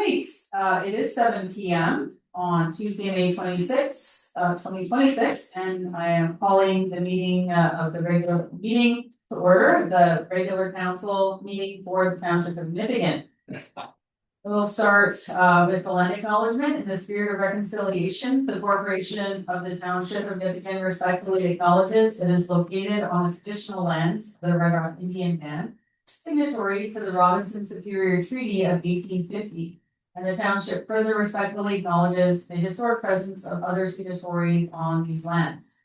right, it is 7 p.m. on Tuesday, May 26, 2026, and I am calling the meeting of the regular meeting to order, the regular council meeting for the Township of Nipigon. We'll start with the land acknowledgement. In the spirit of reconciliation, the corporation of the Township of Nipigon respectfully acknowledges it is located on the traditional lands of the Red Rock Indian Band, signatory to the Robinson Superior Treaty of 1850, and the township further respectfully acknowledges the historic presence of other signatories on these lands.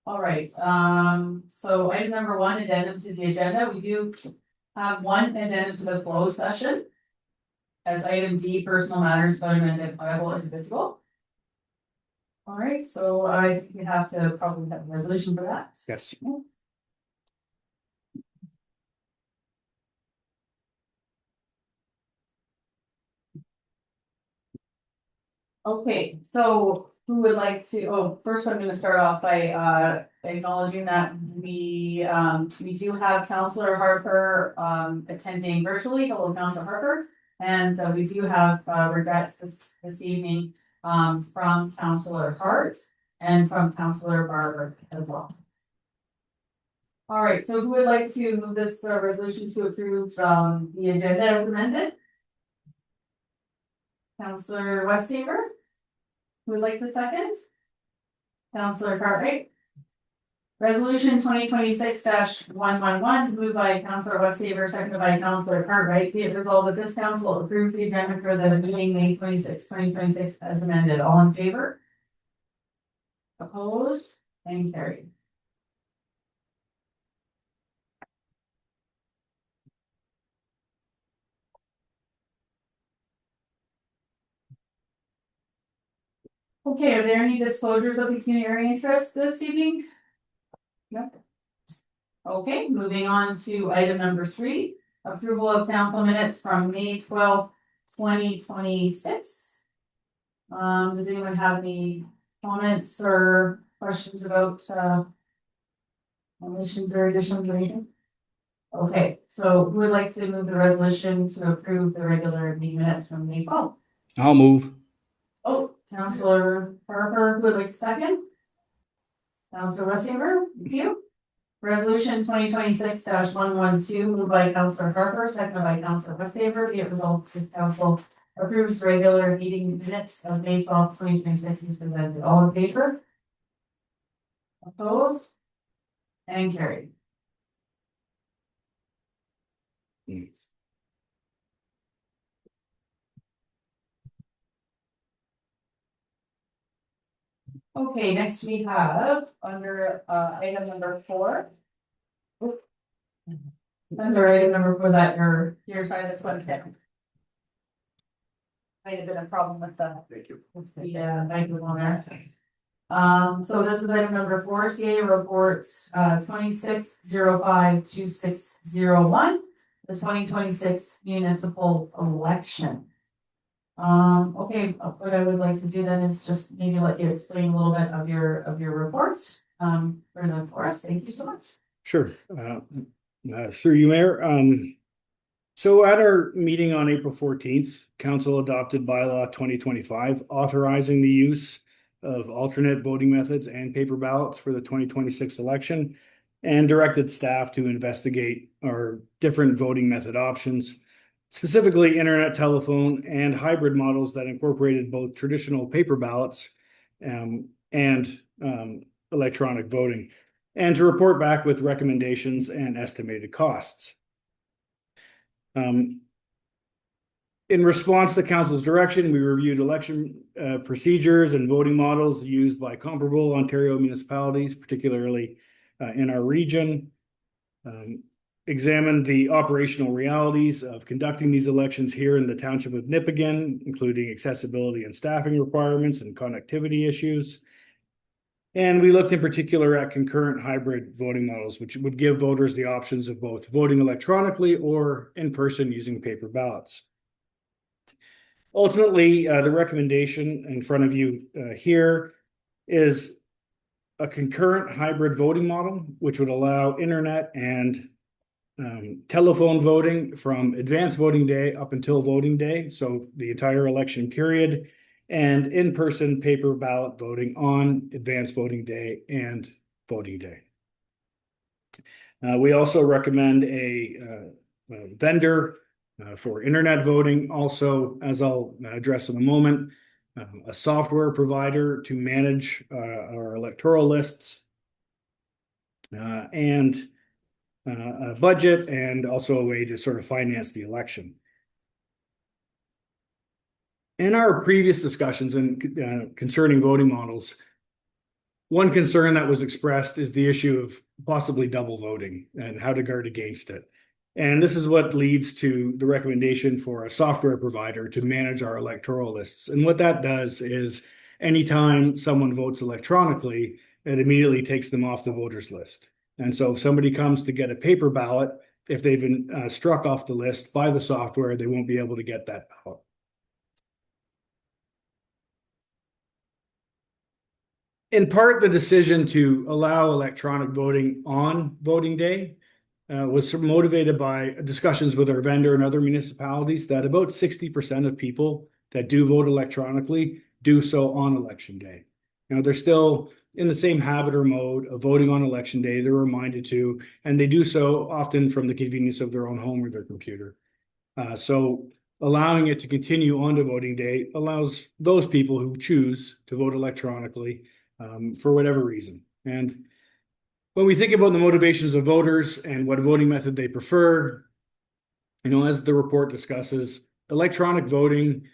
All right, so item number 1, addendum to the agenda. We do have one addendum to the closed session. As item D, personal matters about an identifiable individual. All right, so I think we have to probably have a resolution for that. Yes. Okay, so who would like to, first I'm gonna start off by acknowledging that we do have Councillor Harper attending virtually. Hello, Councillor Harper. And we do have regrets this evening from Councillor Hart and from Councillor Barber as well. All right, so who would like to move this resolution to approve the agenda as amended? Councillor Westhaver? Who would like to second? Councillor Cartwright. Resolution 2026-111, moved by Councillor Westhaver, seconded by Councillor Cartwright. Be it resolved that this council approves the agenda for the meeting May 26, 2026 as amended. All in favor? Opposed? And carried. Okay, are there any disclosures of pecuniary interest this evening? No. Okay, moving on to item number 3, approval of council minutes from May 12, 2026. Does anyone have any comments or questions about omissions or additions or anything? Okay, so who would like to move the resolution to approve the regular meeting minutes from May 12? I'll move. Oh, Councillor Harper, who would like to second? Councillor Westhaver, thank you. Resolution 2026-112, moved by Councillor Harper, seconded by Councillor Westhaver. Be it resolved, this council approves regular meeting minutes of May 12, 2026 as presented. All in favor? Opposed? And carried. Okay, next we have under item number 4. Under item number 4 that you're trying to swim down. Might have been a problem with the. Thank you. With the microphone there. So this is item number 4, CA reports 26052601, the 2026 municipal election. Okay, what I would like to do then is just maybe let you explain a little bit of your reports. President Forrest, thank you so much. Sure. Through you, Mayor. So at our meeting on April 14th, Council adopted bylaw 2025, authorizing the use of alternate voting methods and paper ballots for the 2026 election, and directed staff to investigate our different voting method options, specifically internet, telephone, and hybrid models that incorporated both traditional paper ballots and electronic voting, and to report back with recommendations and estimated costs. In response to Council's direction, we reviewed election procedures and voting models used by comparable Ontario municipalities, particularly in our region, examined the operational realities of conducting these elections here in the Township of Nipigon, including accessibility and staffing requirements and connectivity issues. And we looked in particular at concurrent hybrid voting models, which would give voters the options of both voting electronically or in person using paper ballots. Ultimately, the recommendation in front of you here is a concurrent hybrid voting model, which would allow internet and telephone voting from advanced voting day up until voting day, so the entire election period, and in-person paper ballot voting on advanced voting day and voting day. We also recommend a vendor for internet voting. Also, as I'll address in a moment, a software provider to manage our electoral lists, and a budget, and also a way to sort of finance the election. In our previous discussions and concerning voting models, one concern that was expressed is the issue of possibly double voting and how to guard against it. And this is what leads to the recommendation for a software provider to manage our electoral lists. And what that does is anytime someone votes electronically, it immediately takes them off the voters list. And so if somebody comes to get a paper ballot, if they've been struck off the list by the software, they won't be able to get that ballot. In part, the decision to allow electronic voting on voting day was motivated by discussions with our vendor and other municipalities that about 60% of people that do vote electronically do so on election day. You know, they're still in the same habit or mode of voting on election day. They're reminded to, and they do so often from the convenience of their own home or their computer. So allowing it to continue on to voting day allows those people who choose to vote electronically for whatever reason. And when we think about the motivations of voters and what voting method they prefer, you know, as the report discusses, electronic voting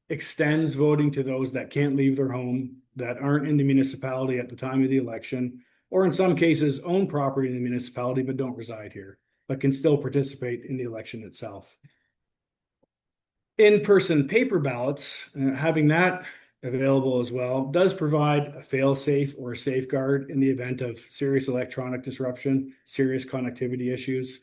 extends voting to those that can't leave their home, that aren't in the municipality at the time of the election, or in some cases own property in the municipality but don't reside here, but can still participate in the election itself. In-person paper ballots, having that available as well, does provide a fail-safe or a safeguard in the event of serious electronic disruption, serious connectivity issues.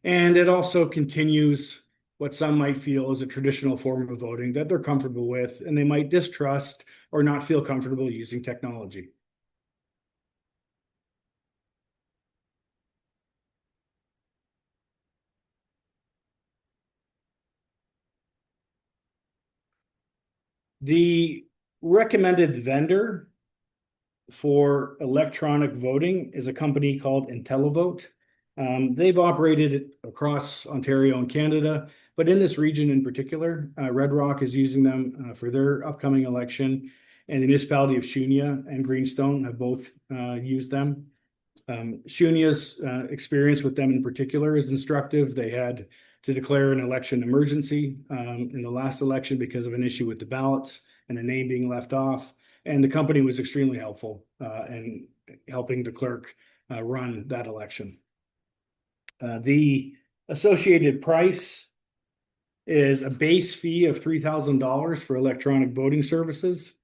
And it also continues what some might feel is a traditional form of voting that they're comfortable with, and they might distrust or not feel comfortable using technology. The recommended vendor for electronic voting is a company called IntelliVote. They've operated across Ontario and Canada, but in this region in particular, Red Rock is using them for their upcoming election, and the municipality of Shunya and Greenstone have both used them. Shunya's experience with them in particular is instructive. They had to declare an election emergency in the last election because of an issue with the ballots and a name being left off. And the company was extremely helpful in helping the clerk run that election. The associated price is a base fee of $3,000 for electronic voting services,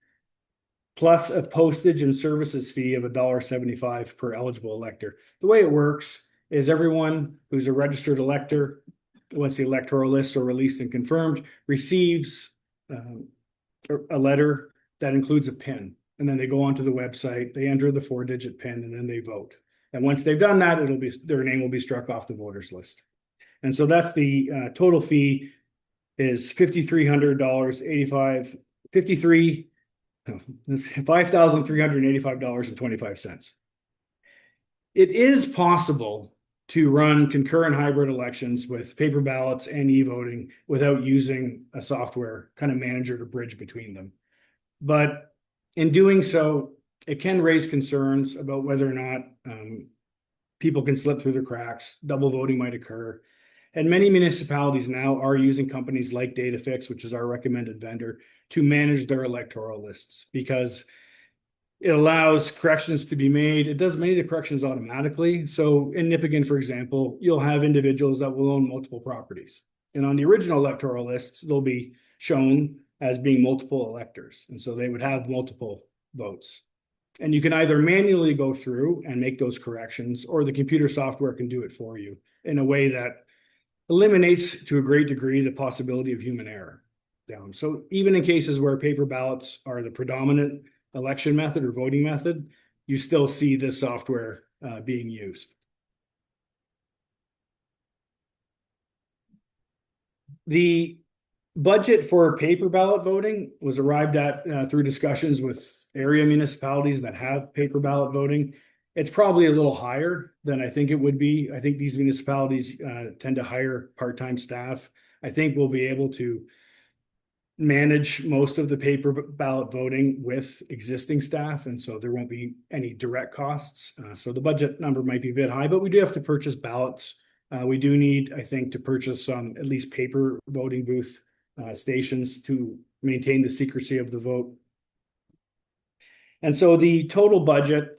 plus a postage and services fee of $1.75 per eligible elector. The way it works is everyone who's a registered elector, once the electoral lists are released and confirmed, receives a letter that includes a PIN. And then they go onto the website, they enter the 4-digit PIN, and then they vote. And once they've done that, their name will be struck off the voters list. And so that's the total fee is $5,385.25. It is possible to run concurrent hybrid elections with paper ballots and e-voting without using a software kind of manager to bridge between them. But in doing so, it can raise concerns about whether or not people can slip through the cracks, double voting might occur. And many municipalities now are using companies like DataFix, which is our recommended vendor, to manage their electoral lists because it allows corrections to be made. It does many of the corrections automatically. So in Nipigon, for example, you'll have individuals that will own multiple properties. And on the original electoral lists, they'll be shown as being multiple electors. And so they would have multiple votes. And you can either manually go through and make those corrections, or the computer software can do it for you in a way that eliminates to a great degree the possibility of human error. So even in cases where paper ballots are the predominant election method or voting method, you still see this software being used. The budget for paper ballot voting was arrived at through discussions with area municipalities that have paper ballot voting. It's probably a little higher than I think it would be. I think these municipalities tend to hire part-time staff. I think we'll be able to manage most of the paper ballot voting with existing staff, and so there won't be any direct costs. So the budget number might be a bit high, but we do have to purchase ballots. We do need, I think, to purchase some at least paper voting booth stations to maintain the secrecy of the vote. And so the total budget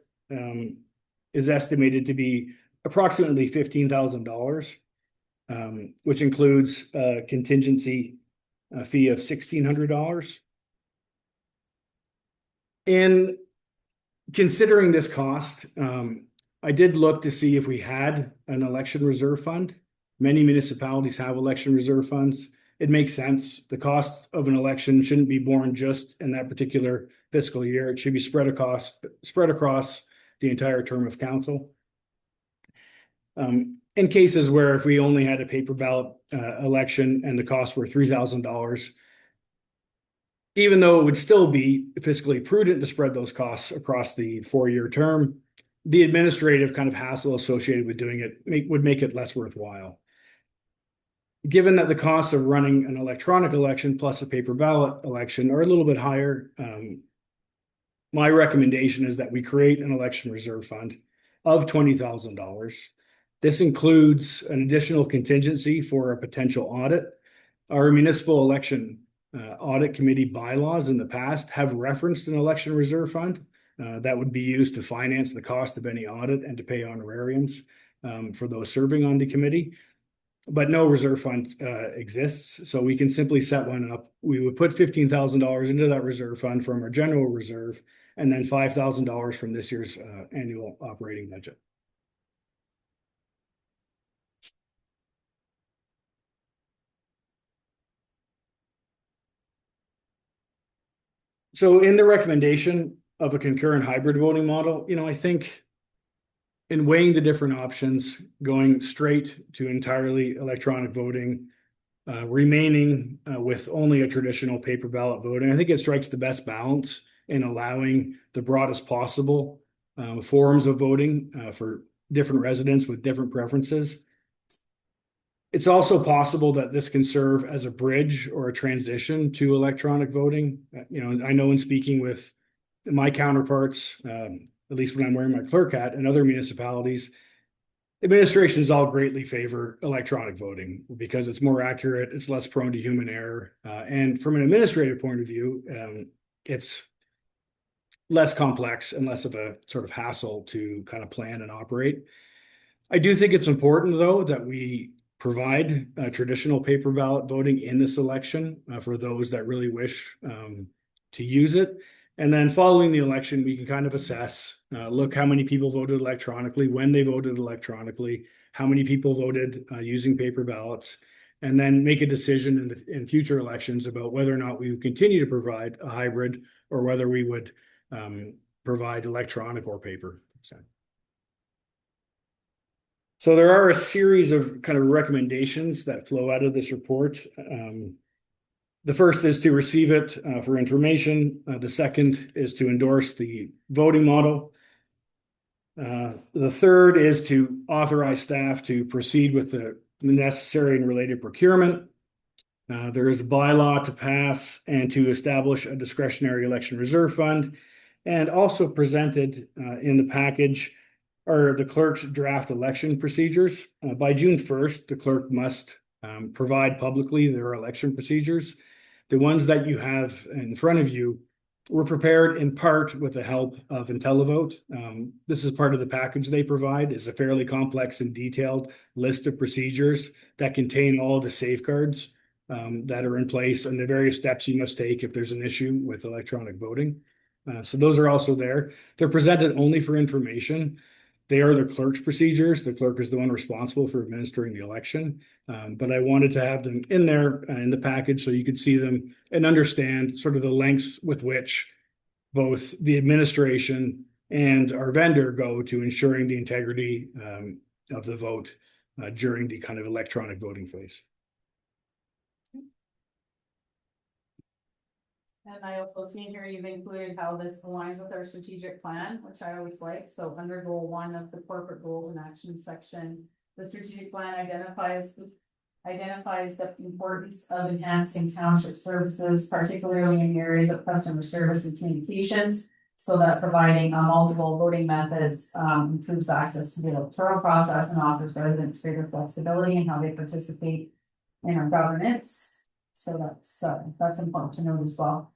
is estimated to be approximately $15,000, which includes a contingency fee of $1,600. In considering this cost, I did look to see if we had an election reserve fund. Many municipalities have election reserve funds. It makes sense. The cost of an election shouldn't be borne just in that particular fiscal year. It should be spread across the entire term of council. In cases where if we only had a paper ballot election and the costs were $3,000, even though it would still be fiscally prudent to spread those costs across the 4-year term, the administrative kind of hassle associated with doing it would make it less worthwhile. Given that the costs of running an electronic election plus a paper ballot election are a little bit higher, my recommendation is that we create an election reserve fund of $20,000. This includes an additional contingency for a potential audit. Our municipal election audit committee bylaws in the past have referenced an election reserve fund that would be used to finance the cost of any audit and to pay honorariums for those serving on the committee. But no reserve fund exists, so we can simply set one up. We would put $15,000 into that reserve fund from our general reserve, and then $5,000 from this year's annual operating budget. So in the recommendation of a concurrent hybrid voting model, I think in weighing the different options, going straight to entirely electronic voting, remaining with only a traditional paper ballot voting, I think it strikes the best balance in allowing the broadest possible forms of voting for different residents with different preferences. It's also possible that this can serve as a bridge or a transition to electronic voting. I know in speaking with my counterparts, at least when I'm wearing my clerk hat, and other municipalities, administrations all greatly favor electronic voting because it's more accurate, it's less prone to human error, and from an administrative point of view, it's less complex and less of a sort of hassle to kind of plan and operate. I do think it's important, though, that we provide traditional paper ballot voting in this election for those that really wish to use it. And then following the election, we can kind of assess, look how many people voted electronically, when they voted electronically, how many people voted using paper ballots, and then make a decision in future elections about whether or not we would continue to provide a hybrid or whether we would provide electronic or paper. So there are a series of kind of recommendations that flow out of this report. The first is to receive it for information. The second is to endorse the voting model. The third is to authorize staff to proceed with the necessary and related procurement. There is a bylaw to pass and to establish a discretionary election reserve fund. And also presented in the package are the clerk's draft election procedures. By June 1st, the clerk must provide publicly their election procedures. The ones that you have in front of you were prepared in part with the help of IntelliVote. This is part of the package they provide. It's a fairly complex and detailed list of procedures that contain all the safeguards that are in place and the various steps you must take if there's an issue with electronic voting. So those are also there. They're presented only for information. They are the clerk's procedures. The clerk is the one responsible for administering the election. But I wanted to have them in there in the package so you could see them and understand sort of the lengths with which both the administration and our vendor go to ensuring the integrity of the vote during the kind of electronic voting phase. And I also see here you've included how this aligns with our strategic plan, which I always like. So under goal 1 of the corporate goals and action section, the strategic plan identifies the importance of enhancing township services, particularly in areas of customer service and communications. So that providing multiple voting methods improves access to the electoral process and offers residents greater flexibility in how they participate in our governance. So that's important to note as well.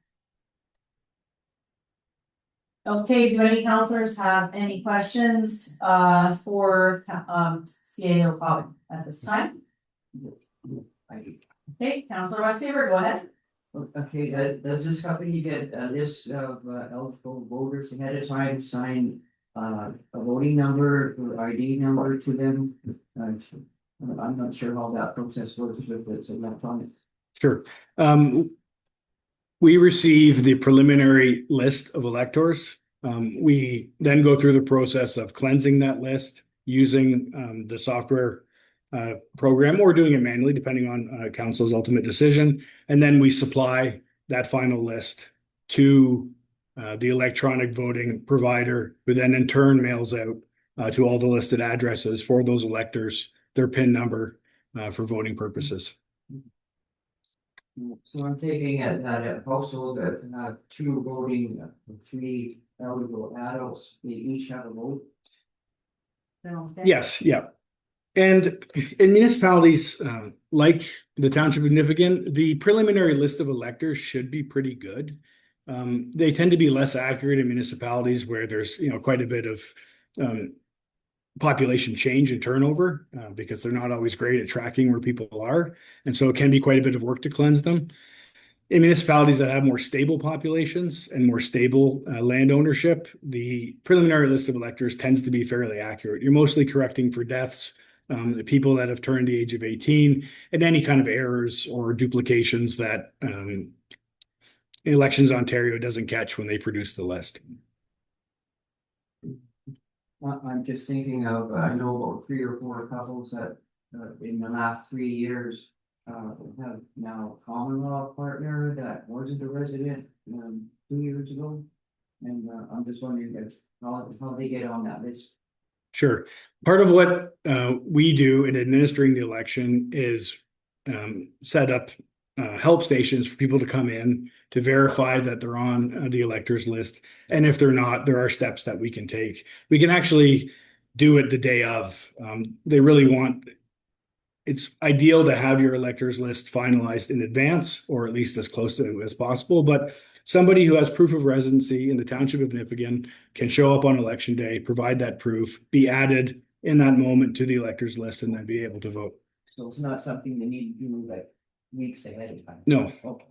Okay, do any counselors have any questions for CAO Bobbin at this time? Okay, Councilor Westhaver, go ahead. Okay, does this company get a list of eligible voters ahead of time, sign a voting number or ID number to them? I'm not sure how that process works with it's electronic. Sure. We receive the preliminary list of electors. We then go through the process of cleansing that list using the software program or doing it manually, depending on council's ultimate decision. And then we supply that final list to the electronic voting provider, who then in turn mails out to all the listed addresses for those electors their PIN number for voting purposes. So I'm taking it that a household that have 2 voting, 3 eligible adults, they each have a vote. Okay. Yes, yeah. And in municipalities like the Township of Nipissing, the preliminary list of electors should be pretty good. They tend to be less accurate in municipalities where there's quite a bit of population change and turnover because they're not always great at tracking where people are. And so it can be quite a bit of work to cleanse them. In municipalities that have more stable populations and more stable land ownership, the preliminary list of electors tends to be fairly accurate. You're mostly correcting for deaths, the people that have turned the age of 18, and any kind of errors or duplications that Elections Ontario doesn't catch when they produce the list. I'm just thinking of, I know about 3 or 4 couples that in the last 3 years have now a common law partner that wasn't a resident 2 years ago. And I'm just wondering how they get on that list. Sure. Part of what we do in administering the election is set up help stations for people to come in to verify that they're on the electors list. And if they're not, there are steps that we can take. We can actually do it the day of. They really want, it's ideal to have your electors list finalized in advance, or at least as close to it as possible. But somebody who has proof of residency in the Township of Nipissing can show up on election day, provide that proof, be added in that moment to the electors list, and then be able to vote. So it's not something they need to do like weeks ahead of time. No. Okay.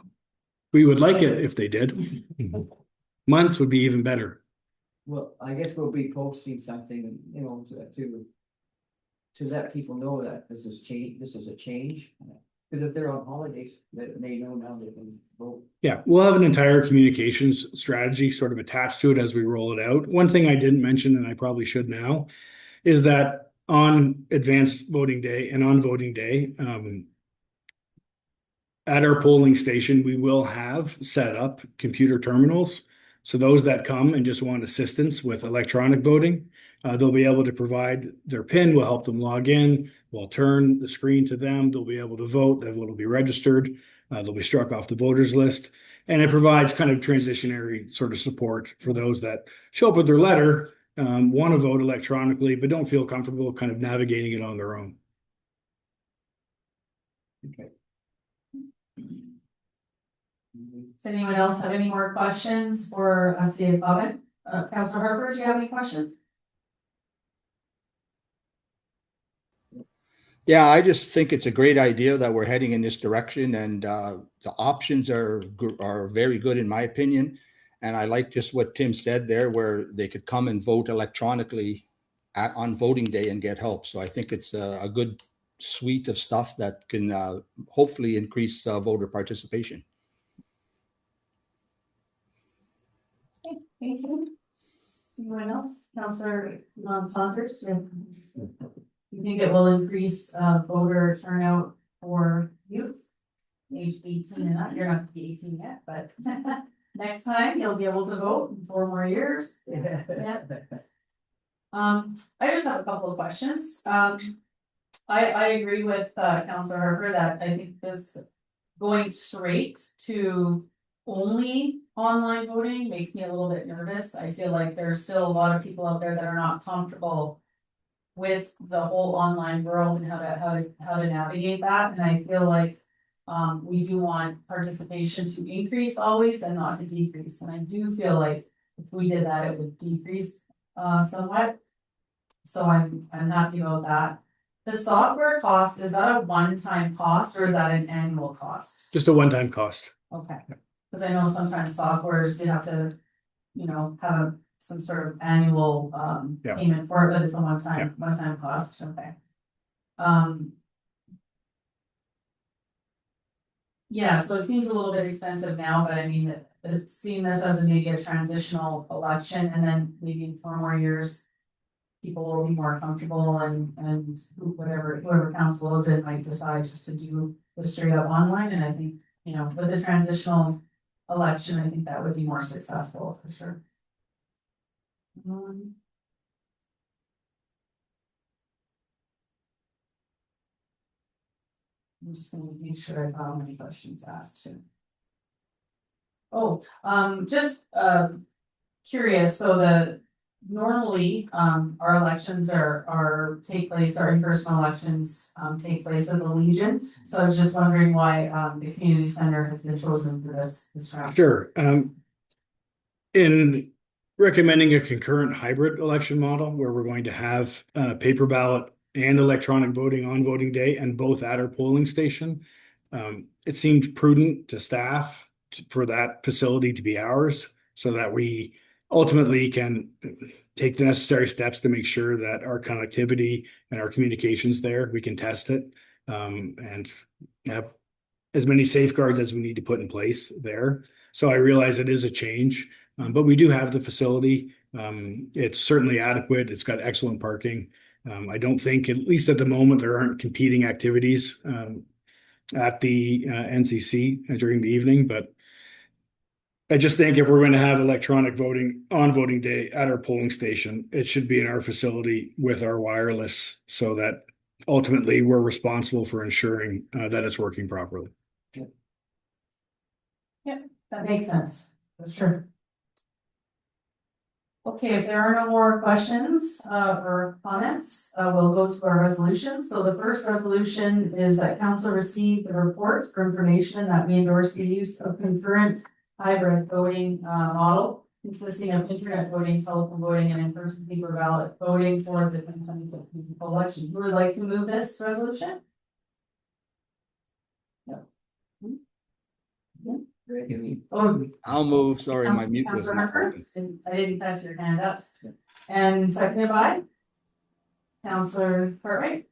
We would like it if they did. Months would be even better. Well, I guess we'll be posting something, to let people know that this is a change. Because if they're on holidays, that they know now they can vote. Yeah, we'll have an entire communications strategy sort of attached to it as we roll it out. One thing I didn't mention, and I probably should now, is that on advanced voting day and on voting day, at our polling station, we will have set up computer terminals. So those that come and just want assistance with electronic voting, they'll be able to provide their PIN. We'll help them log in. We'll turn the screen to them. They'll be able to vote. Their vote will be registered. They'll be struck off the voters list. And it provides kind of transitionary sort of support for those that show up with their letter, want to vote electronically, but don't feel comfortable kind of navigating it on their own. Okay. Does anyone else have any more questions for CAO Bobbin? Councilor Harper, do you have any questions? Yeah, I just think it's a great idea that we're heading in this direction, and the options are very good in my opinion. And I like just what Tim said there, where they could come and vote electronically on voting day and get help. So I think it's a good suite of stuff that can hopefully increase voter participation. Okay, thank you. Anyone else? Councilor Saunders? You think it will increase voter turnout for youth, age 18 and up, you're not gonna be 18 yet, but next time you'll be able to vote in 4 more years. I just have a couple of questions. I agree with Councilor Harper that I think this going straight to only online voting makes me a little bit nervous. I feel like there's still a lot of people out there that are not comfortable with the whole online world and how to navigate that, and I feel like we do want participation to increase always and not to decrease, and I do feel like if we did that, it would decrease somewhat. So I'm happy about that. The software cost, is that a one-time cost or is that an annual cost? Just a one-time cost. Okay, cause I know sometimes softwares, you have to, have some sort of annual Yeah. payment for it, but it's a one-time cost, okay. Yeah, so it seems a little bit expensive now, but I mean, seeing this as maybe a transitional election and then maybe in 4 more years. People will be more comfortable and whoever council is in might decide just to do the straight up online, and I think, with a transitional election, I think that would be more successful for sure. I'm just gonna make sure I got all my questions asked too. Oh, just curious, so normally, our elections take place, our in-person elections, take place at the Legion. So I was just wondering why, the community center has been chosen for this round. Sure. In recommending a concurrent hybrid election model where we're going to have paper ballot and electronic voting on voting day and both at our polling station, it seemed prudent to staff for that facility to be ours so that we ultimately can take the necessary steps to make sure that our connectivity and our communications there, we can test it and have as many safeguards as we need to put in place there. So I realize it is a change, but we do have the facility. It's certainly adequate. It's got excellent parking. I don't think, at least at the moment, there aren't competing activities at the NCC during the evening, but I just think if we're going to have electronic voting on voting day at our polling station, it should be in our facility with our wireless so that ultimately we're responsible for ensuring that it's working properly. That makes sense, for sure. Okay, if there are no more questions or comments, we'll go to our resolution. So the first resolution is that council received a report for information that we endorse the use of concurrent hybrid voting model consisting of internet voting, telephone voting, and in-person paper ballot voting for the 2026 municipal election. Who would like to move this resolution? No. Oh, I'll move. Sorry, my mute was Councilor not Harper? working. I didn't pass your hand up. And seconded by Councilor Cartwright.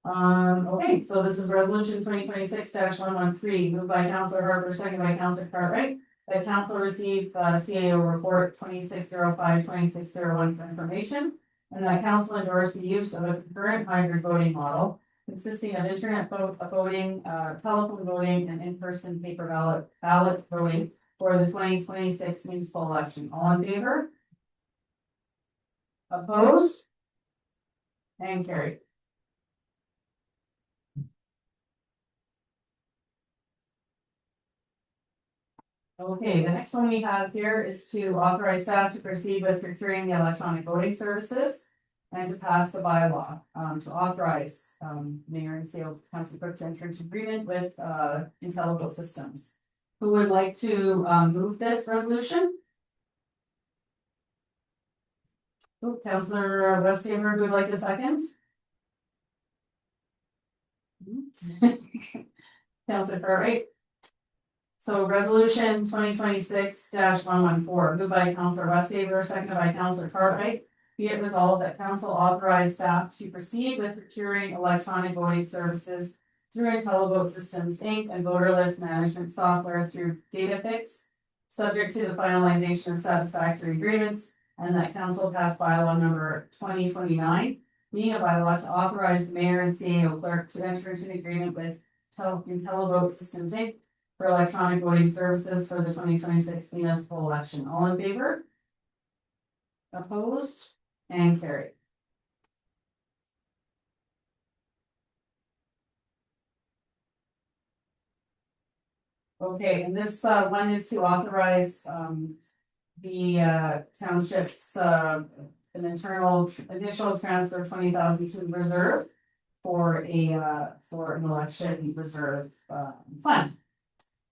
Okay, so this is resolution 2026-113, moved by Councilor Harper, seconded by Councilor Cartwright. That council received CAO report 2605-2601 for information, and that council endorsed the use of a concurrent hybrid voting model consisting of internet voting, telephone voting, and in-person paper ballot voting for the 2026 municipal election. All in favor? Opposed? And carried. Okay, the next one we have here is to authorize staff to proceed with procuring the electronic voting services and to pass the bylaw, to authorize, Mayor and CEO Council Clerk to enter into agreement with, Intellivote Systems. Who would like to, move this resolution? Oh, Councilor Westhaver, who would like to second? Councilor Cartwright. So resolution 2026-114, moved by Councilor Westhaver, seconded by Councilor Cartwright. Be it resolved that council authorize staff to proceed with procuring electronic voting services through Intellivote Systems Inc. and voter list management software through DataFix, subject to the finalization of satisfactory agreements, and that council pass bylaw number 2029, being a bylaw to authorize the mayor and CEO clerk to enter into an agreement with IntelliVote Systems Inc. for electronic voting services for the 2026 municipal election. All in favor? Opposed? And carried. Okay, and this one is to authorize the township's an initial transfer of 20,000 to reserve for an election reserve fund.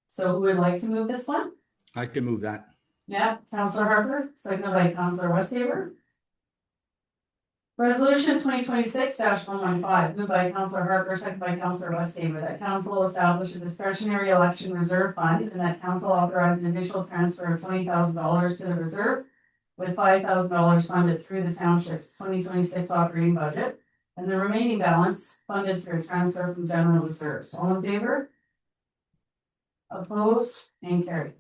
So who would like to move this one? I can move that. Yeah, Councillor Harper, seconded by Councillor Westhaver. Resolution 2026-115, moved by Councillor Harper, seconded by Councillor Westhaver, that council establish a discretionary election reserve fund and that council authorize an initial transfer of $20,000 to the reserve, with $5,000 funded through the township's 2026 operating budget, and the remaining balance funded through transfer from general reserves. All in favor? Opposed? And carried.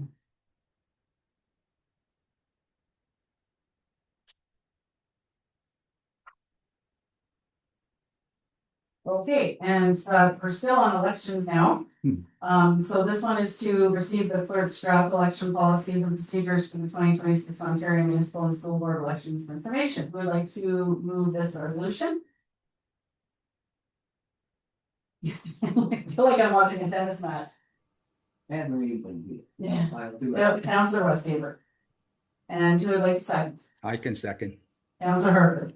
Okay, and we're still on elections now. So this one is to receive the clerk's draft election policies and procedures for the 2026 Ontario Municipal and School Board elections for information. Who would like to move this resolution? I feel like I'm watching a tennis match. Everybody. Yeah. I'll do it. Yep, Councillor Westhaver. And who would like to second? I can second. Councillor Herbert.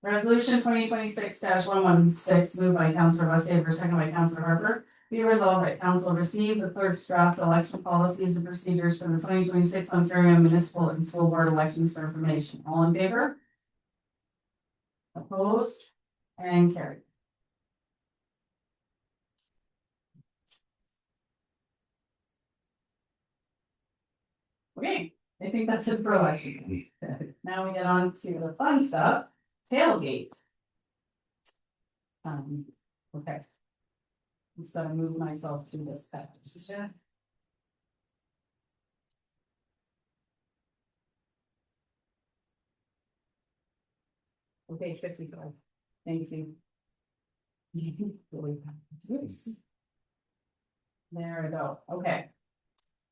Resolution 2026-116, moved by Councillor Westhaver, second by Councillor Harper. Be resolved that council receive the clerk's draft election policies and procedures for the 2026 Ontario Municipal and School Board elections for information. All in favor? Opposed? And carried. Okay, I think that's it for election. Now we get on to the fun stuff, tailgate. Okay. Just gotta move myself through this passage. Okay, 55. Thank you. Oops. There we go. Okay.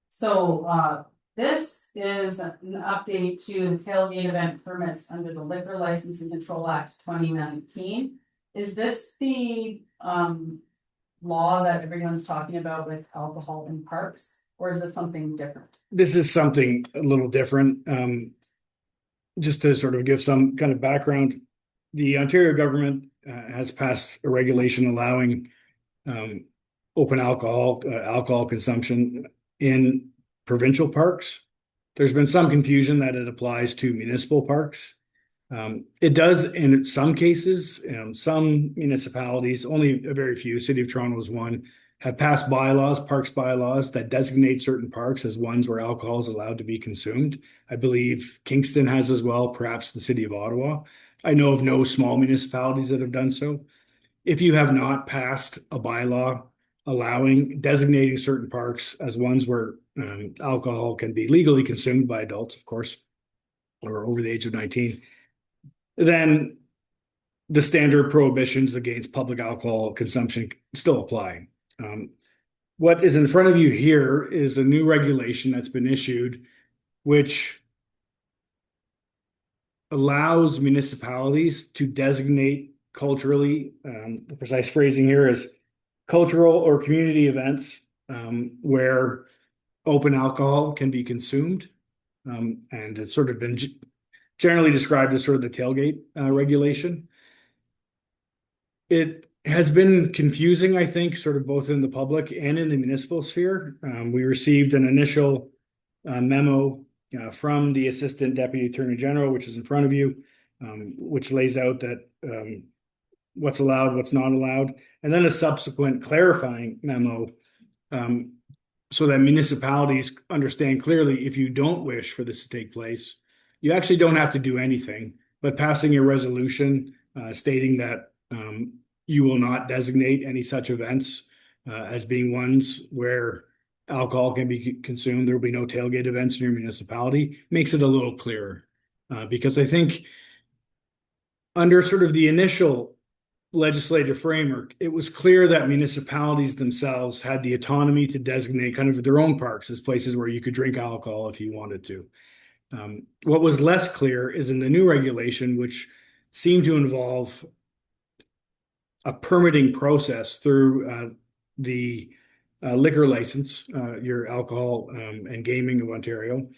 So this is an update to the tailgate event permits under the Liquor License and Control Act 2019. Is this the law that everyone's talking about with alcohol in parks, or is this something different? This is something a little different. Just to sort of give some kind of background, the Ontario government has passed a regulation allowing open alcohol consumption in provincial parks. There's been some confusion that it applies to municipal parks. It does in some cases. Some municipalities, only a very few, City of Toronto is one, have passed parks bylaws that designate certain parks as ones where alcohol is allowed to be consumed. I believe Kingston has as well, perhaps the City of Ottawa. I know of no small municipalities that have done so. If you have not passed a bylaw designating certain parks as ones where alcohol can be legally consumed by adults, of course, or over the age of 19, then the standard prohibitions against public alcohol consumption still apply. What is in front of you here is a new regulation that's been issued, which allows municipalities to designate culturally, the precise phrasing here is cultural or community events where open alcohol can be consumed. And it's sort of been generally described as sort of the tailgate regulation. It has been confusing, I think, sort of both in the public and in the municipal sphere. We received an initial memo from the Assistant Deputy Attorney General, which is in front of you, which lays out that what's allowed, what's not allowed, and then a subsequent clarifying memo so that municipalities understand clearly if you don't wish for this to take place, you actually don't have to do anything, but passing a resolution stating that you will not designate any such events as being ones where alcohol can be consumed. There will be no tailgate events in your municipality. Makes it a little clearer because I think under sort of the initial legislative framework, it was clear that municipalities themselves had the autonomy to designate kind of their own parks as places where you could drink alcohol if you wanted to. What was less clear is in the new regulation, which seemed to involve a permitting process through the liquor license, your alcohol and gaming of Ontario,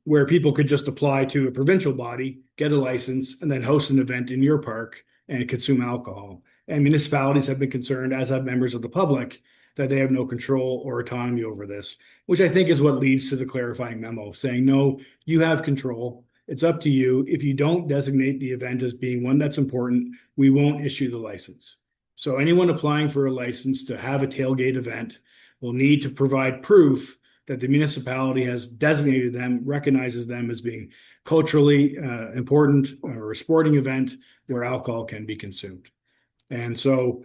where people could just apply to a provincial body, get a license, and then host an event in your park and consume alcohol. And municipalities have been concerned, as have members of the public, that they have no control or autonomy over this, which I think is what leads to the clarifying memo saying, no, you have control. It's up to you. If you don't designate the event as being one that's important, we won't issue the license. So anyone applying for a license to have a tailgate event will need to provide proof that the municipality has designated them, recognizes them as being culturally important or a sporting event where alcohol can be consumed. And so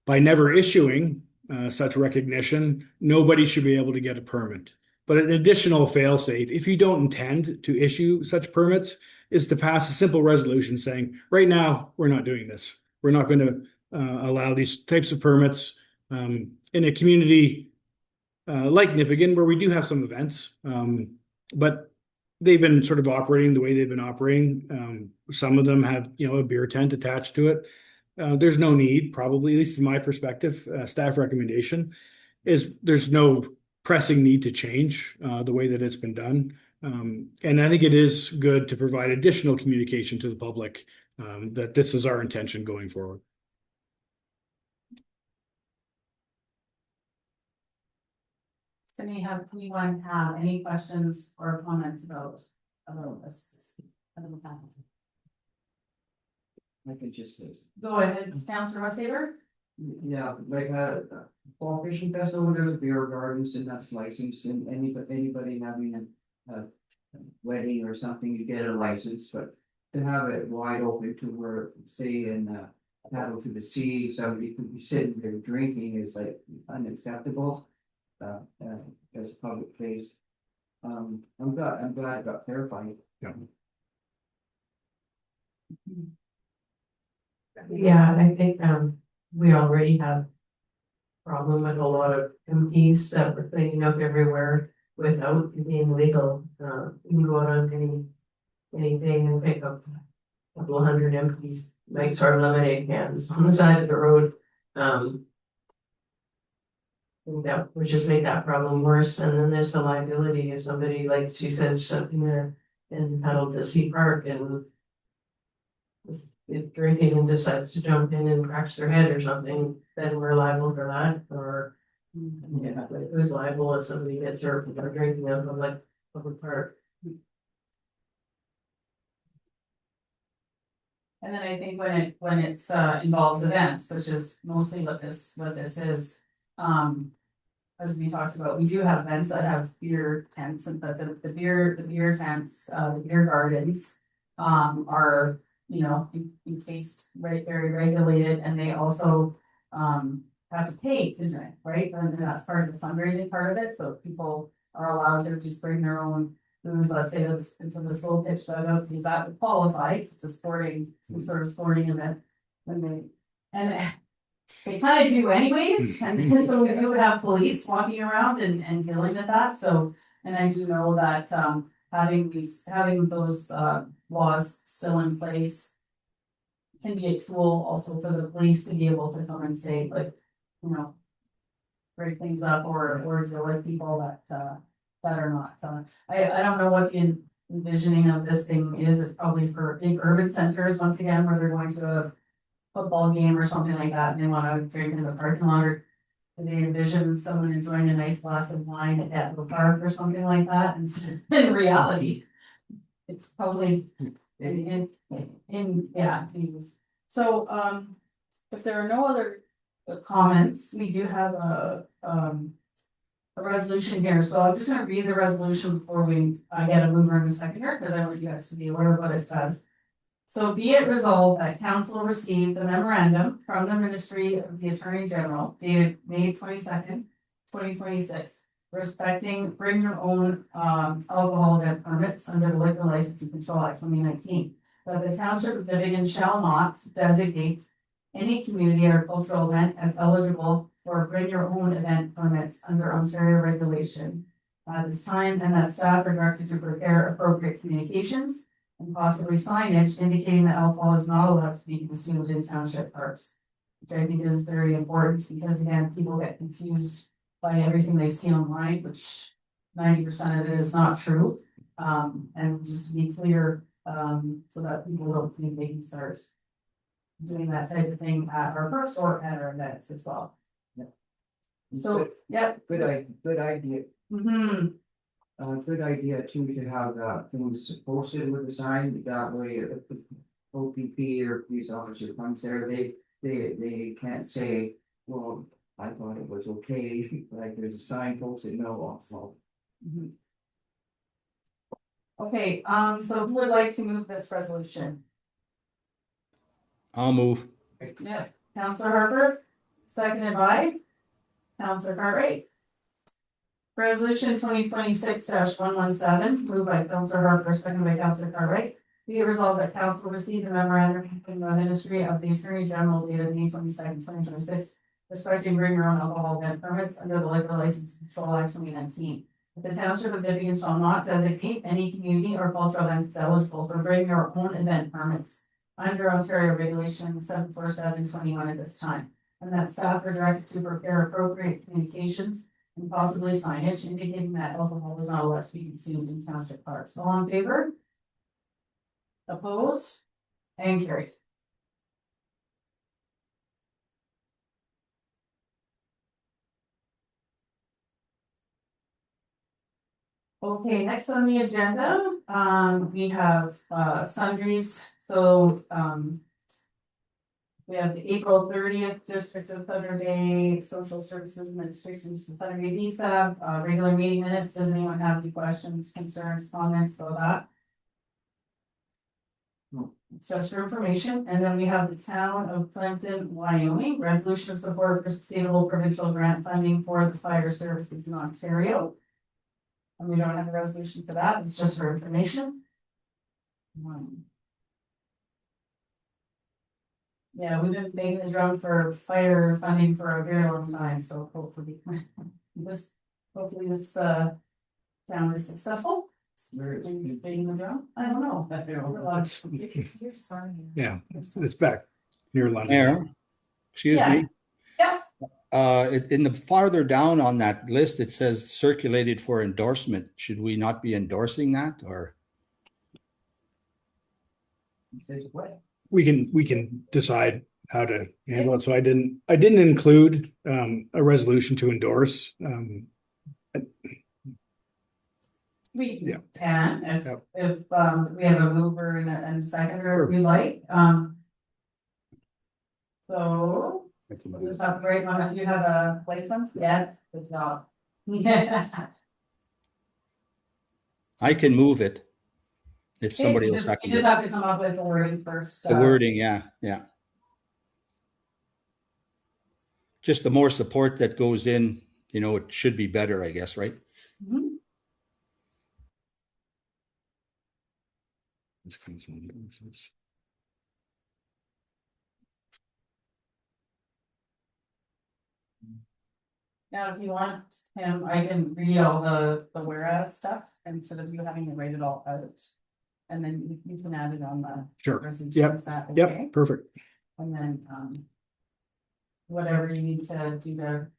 by never issuing such recognition, nobody should be able to get a permit. But an additional fail-safe, if you don't intend to issue such permits, is to pass a simple resolution saying, right now, we're not doing this. We're not going to allow these types of permits in a community like Nipigon, where we do have some events, but they've been sort of operating the way they've been operating. Some of them have, a beer tent attached to it. There's no need, probably, at least in my perspective, staff recommendation is there's no pressing need to change the way that it's been done. And I think it is good to provide additional communication to the public that this is our intention going forward. Anyone have any questions or comments about this? I could just say, Go ahead, Councillor Westhaver. yeah, like fall fishing festival, there's beer gardens and that's licensed, and anybody having a wedding or something, you get a license, but to have it wide open to where, say, in paddle to the sea, somebody could be sitting there drinking is like unacceptable. As a public place. I'm glad it got clarified. Yeah, I think we already have problem with a lot of empties that we're cleaning up everywhere without it being legal. You can go out on anything and pick up a couple of hundred empties, like sort of lemonade cans on the side of the road. That would just make that problem worse. And then there's the liability if somebody, like she says, something there in Paddle to Sea Park and if drinking and decides to jump in and cracks their head or something, then we're liable for that. Or yeah, who's liable if somebody gets hurt when they're drinking in a public park? And then I think when it's involves events, which is mostly what this is, as we talked about, we do have events that have beer tents, and but the beer tents, the beer gardens, are encased, right, very regulated, and they also have to pay to drink, right? And that's part of the fundraising part of it. So if people are allowed to just bring their own booze, let's say into the slow pitch dugouts, because that would qualify. It's a some sort of sporting event when they kind of do anyways, and so we do have police walking around and dealing with that. So, and I do know that having those laws still in place can be a tool also for the police to be able to come and say, like, break things up or deal with people that are not. I don't know what the envisioning of this thing is. It's probably for big urban centers once again, where they're going to a football game or something like that, and they want to drink in the parking lot, or do they envision someone enjoying a nice glass of wine at the park or something like that? And in reality, it's probably anyways. So if there are no other comments, we do have a resolution here. So I'm just going to read the resolution before I get a mover and a seconder, because I want you guys to be aware of what it says. So be it resolved that council received the memorandum from the Ministry of the Attorney General dated May 22nd, 2026, respecting bring your own alcohol event permits under the Liquor Licensing Control Act 2019. That the Township of Nipigon shall not designate any community or cultural event as eligible for bring your own event permits under Ontario regulation at this time, and that staff are directed to prepare appropriate communications and possibly signage indicating that alcohol is not allowed to be consumed in township parks. Which I think is very important because again, people get confused by everything they see online, which 90% of it is not true. And just to be clear, so that people don't think they can start doing that type of thing at our parks or at our events as well. So, yeah. Good idea. Mhm. Good idea too, to have things posted with a sign, that way if the OPP or police officer comes there, they can't say, well, I thought it was okay, like there's a sign posted, no, well. Mhm. Okay, so who would like to move this resolution? I'll move. Yeah, Counselor Harper, seconded by Counselor Cartwright. Resolution 2026-117, moved by Counselor Harper, seconded by Counselor Cartwright. Be it resolved that council received a memorandum from the Ministry of the Attorney General dated May 22nd, 2026, respecting bring your own alcohol event permits under the Liquor License Control Act 2019. The township of Vivian shall not designate any community or cultural events as eligible for bring your own event permits under Ontario Regulation 747/21 at this time, and that staff are directed to prepare appropriate communications and possibly signage indicating that alcohol is not allowed to be consumed in township parks. All in favor? Opposed? And carried. Okay, next on the agenda, we have sundries, so we have the April 30th District of Thunder Day Social Services Administration, Thunder Bay DSAB, regular meeting minutes. Does anyone have any questions, concerns, comments about that? No. It's just for information, and then we have the Town of Clinton, Wyoming, resolution of support for sustainable provincial grant funding for the fire services in Ontario. And we don't have a resolution for that, it's just for information. Yeah, we've been banging the drum for fire funding for a very long time, so hopefully hopefully this town is successful. In banging the drum, I don't know. It's- You're sorry. Yeah, it's back near London. Mayor, excuse Yeah. me. Yeah. In the farther down on that list, it says circulated for endorsement. Should we not be endorsing that, or? It says what? We can decide how to handle it. So I didn't include a resolution to endorse. We Yeah. can, if we have a mover and a seconder, if we like, so. We'll talk right on, do you have a place one? Yes, good job. I can move it. If somebody You will just second you it. just have to come up with the wording first. The wording, yeah. Just the more support that goes in, it should be better, I guess, right? Mhm. Now, if you want him, I can read all the whereas stuff instead of you having to write it all out. And then you can add it on the Sure. resolution, Yep. is that okay? Yep, perfect. And then, whatever you need to do there.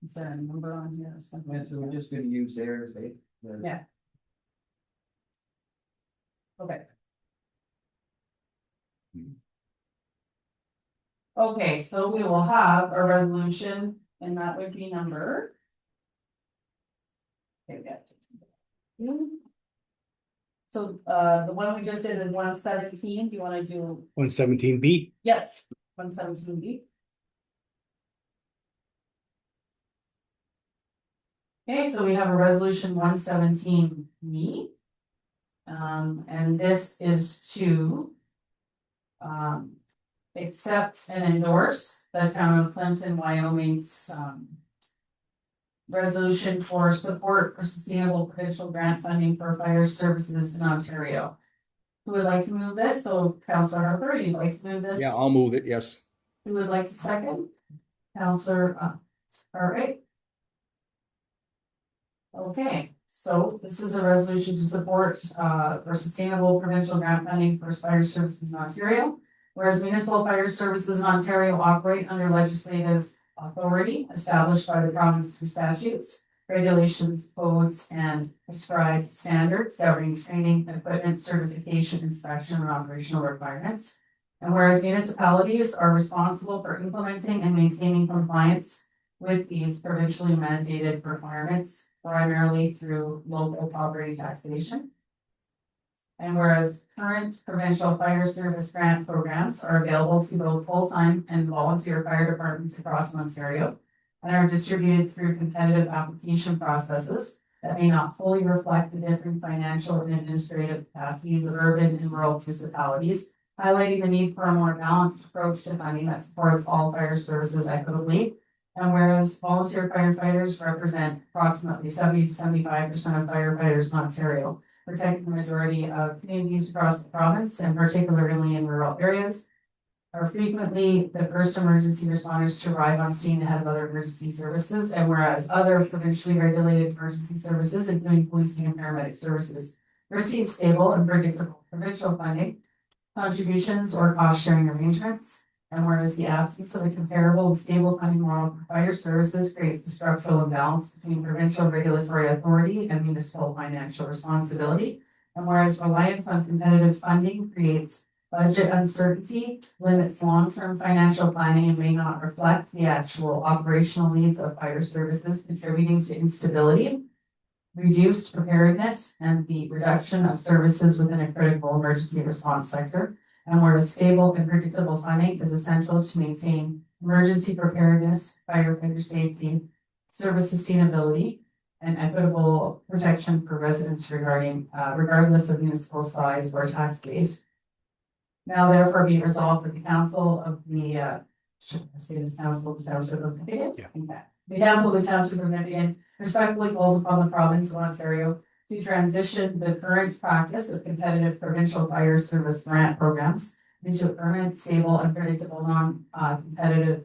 Is there a number on here or something? Yeah, so we're just gonna use theirs, Yeah. Okay. Okay, so we will have a resolution and that would be number. Okay, we got it. So, the one we just did is 117, do you wanna do, 117B. yep, 117B? Okay, so we have a resolution 117B. And this is to. Accept and endorse the town of Clinton, Wyoming's, resolution for support for sustainable provincial grant funding for fire services in Ontario. Who would like to move this? So Counselor Harper, you'd like to move this? Yeah, I'll move it, yes. Who would like to second? Counselor, all right. Okay, so this is a resolution to support for sustainable provincial grant funding for fire services in Ontario. Whereas municipal fire services in Ontario operate under legislative authority established by the province through statutes, regulations, codes, and prescribed standards governing training, equipment, certification, inspection, and operational requirements. And whereas municipalities are responsible for implementing and maintaining compliance with these provincially mandated requirements, primarily through local property taxation. And whereas current provincial fire service grant programs are available to both full-time and volunteer fire departments across Ontario and are distributed through competitive application processes that may not fully reflect the different financial and administrative capacities of urban and rural municipalities, highlighting the need for a more balanced approach to funding that supports all fire services equitably. And whereas volunteer firefighters represent approximately 70 to 75% of firefighters in Ontario, protecting the majority of communities across the province and particularly in rural areas, are frequently the first emergency responders to arrive on scene ahead of other emergency services. And whereas other provincially regulated emergency services, including policing and paramedic services, receive stable and predictable provincial funding, contributions, or cost sharing arrangements. And whereas the absence of a comparable and stable funding model for fire services creates a structural imbalance between provincial regulatory authority and municipal financial responsibility. And whereas reliance on competitive funding creates budget uncertainty, limits long-term financial planning, and may not reflect the actual operational needs of fire services, contributing to instability, reduced preparedness, and the reduction of services within a critical emergency response sector. And whereas stable and predictable funding is essential to maintain emergency preparedness, firefighter safety, service sustainability, and equitable protection for residents regardless of municipal size or tax base. Now therefore be resolved that the council of the should I say the council of the township of Nipigon? Yeah. Okay. The council of the township of Nipigon respectfully calls upon the province of Ontario to transition the current practice of competitive provincial fire service grant programs into a permanent, stable, and predictable non-competitive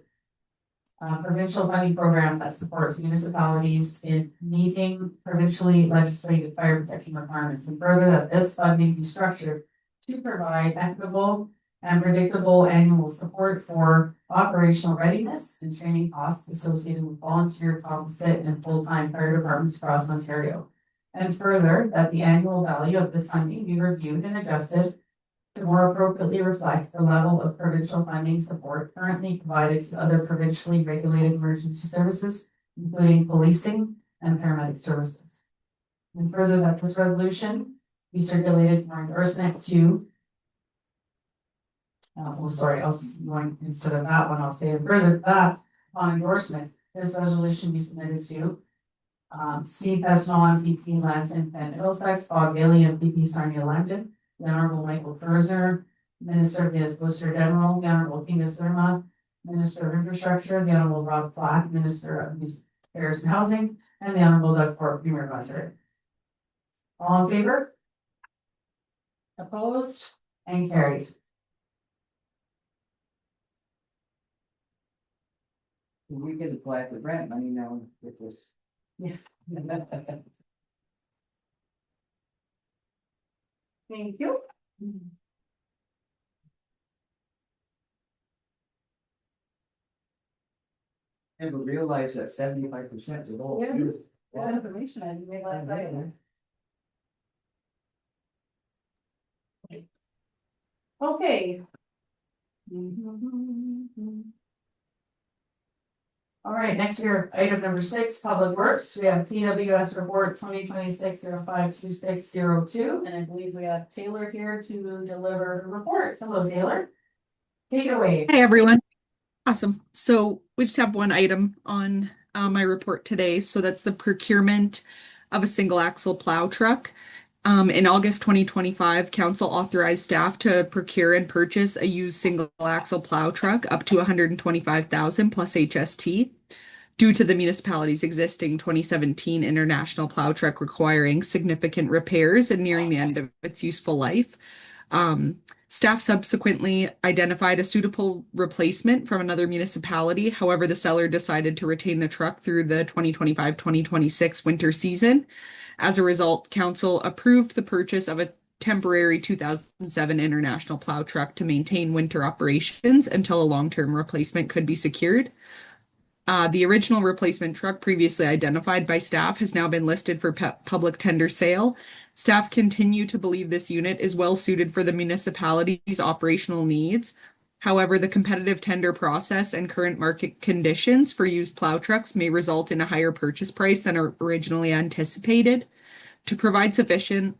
provincial funding program that supports municipalities in meeting provincially legislated fire protection requirements, and further that this funding be structured to provide equitable and predictable annual support for operational readiness and training costs associated with volunteer, composite, and full-time fire departments across Ontario. And further, that the annual value of this funding be reviewed and adjusted to more appropriately reflect the level of provincial funding support currently provided to other provincially regulated emergency services, including policing and paramedic services. And further, that this resolution be circulated for endorsement to instead of that one, I'll say further that on endorsement, this resolution be submitted to Steve Pesnall, MPP Lambton, Penn Middlesex, Bob Bailey, MPP Sarnia Lambton, the Honorable Michael Kerzner, Minister of the Solicitor General, the Honorable Kinga Surma, Minister of Infrastructure, the Honorable Rob Flack, Minister of Youth Affairs and Housing, and the Honorable Doug Ford, Premier of Ontario. All in favor? Opposed? And carried. We can apply for grant money now with this. Yeah. Thank you. Never realized that 75% of all. Yeah. What information I didn't realize that either. Okay. All right, next year, item number 6, Public Works. We have PWS report 2026-052602, and I believe we have Taylor here to deliver the report. Hello, Taylor. Take it away. Hi, everyone. Awesome. So we just have one item on my report today. So that's the procurement of a single axle plow truck. In August 2025, council authorized staff to procure and purchase a used single axle plow truck up to $125,000 plus HST due to the municipality's existing 2017 International plow truck requiring significant repairs and nearing the end of its useful life. Staff subsequently identified a suitable replacement from another municipality. However, the seller decided to retain the truck through the 2025-2026 winter season. As a result, council approved the purchase of a temporary 2007 International plow truck to maintain winter operations until a long-term replacement could be secured. The original replacement truck previously identified by staff has now been listed for public tender sale. Staff continue to believe this unit is well suited for the municipality's operational needs. However, the competitive tender process and current market conditions for used plow trucks may result in a higher purchase price than originally anticipated. To provide sufficient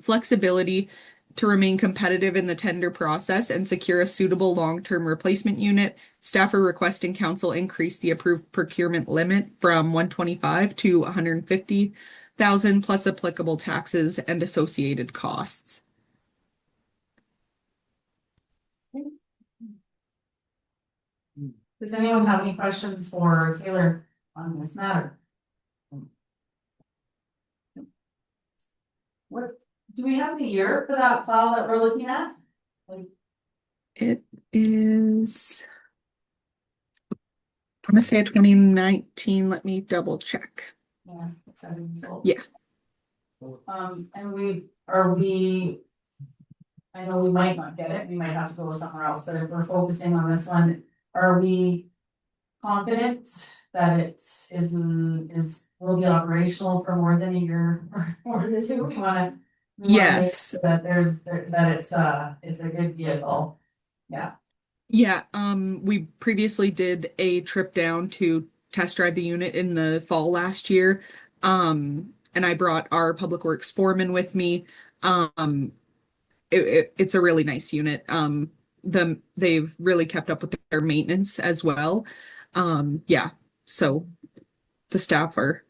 flexibility to remain competitive in the tender process and secure a suitable long-term replacement unit, staff are requesting council increase the approved procurement limit from 125 to 150,000 plus applicable taxes and associated costs. Does anyone have any questions for Taylor on this matter? What, do we have the year for that plow that we're looking at? It is, I'm gonna say 2019. Let me double check. Yeah, it's 7 years old. Yeah. And I know we might not get it, we might have to go somewhere else, but if we're focusing on this one, are we confident that it will be operational for more than a year or two? We wanna Yes. that it's a good vehicle. Yeah. Yeah, we previously did a trip down to test drive the unit in the fall last year. And I brought our public works foreman with me. It's a really nice unit. They've really kept up with their maintenance as well. Yeah, so the staff are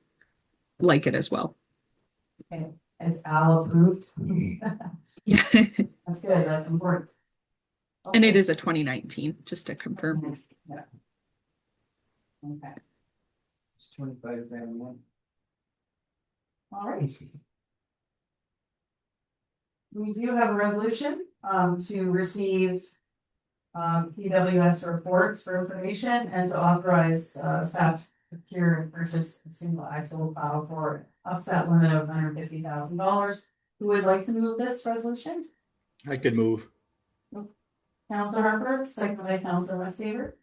like it as well. Okay, it's Al approved. Yeah. That's good, that's important. And it Okay. is a 2019, just to confirm. Yeah. Okay, It's 25 grand one. all right. We do have a resolution, to receive PWS reports for information and to authorize, staff to procure and purchase a single axle plow for offset limit of $150,000. Who would like to move this resolution? I could move. Councilor Harper, second by Councilor Westhaver.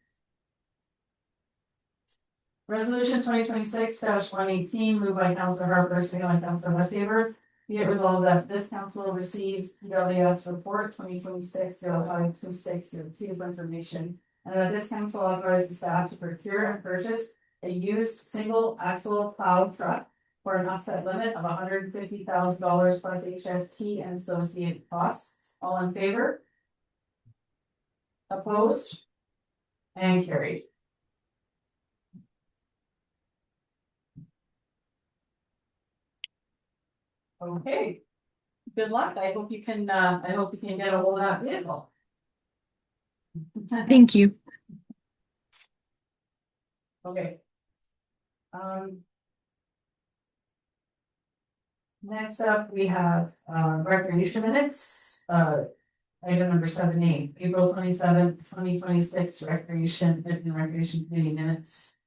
Resolution 2026-118, moved by Councilor Harper, second by Councilor Westhaver. Be it resolved that this council receives PWS report 2026-052602 for information, and that this council authorizes staff to procure and purchase a used single axle plow truck for an offset limit of $150,000 plus HST and associated costs. All in favor? Opposed? And carried. Okay. Good luck. I hope you can get a hold of that vehicle. Thank you. Okay. Next up, we have recreation minutes, item number 7A, April 27th, 2026 recreation committee minutes.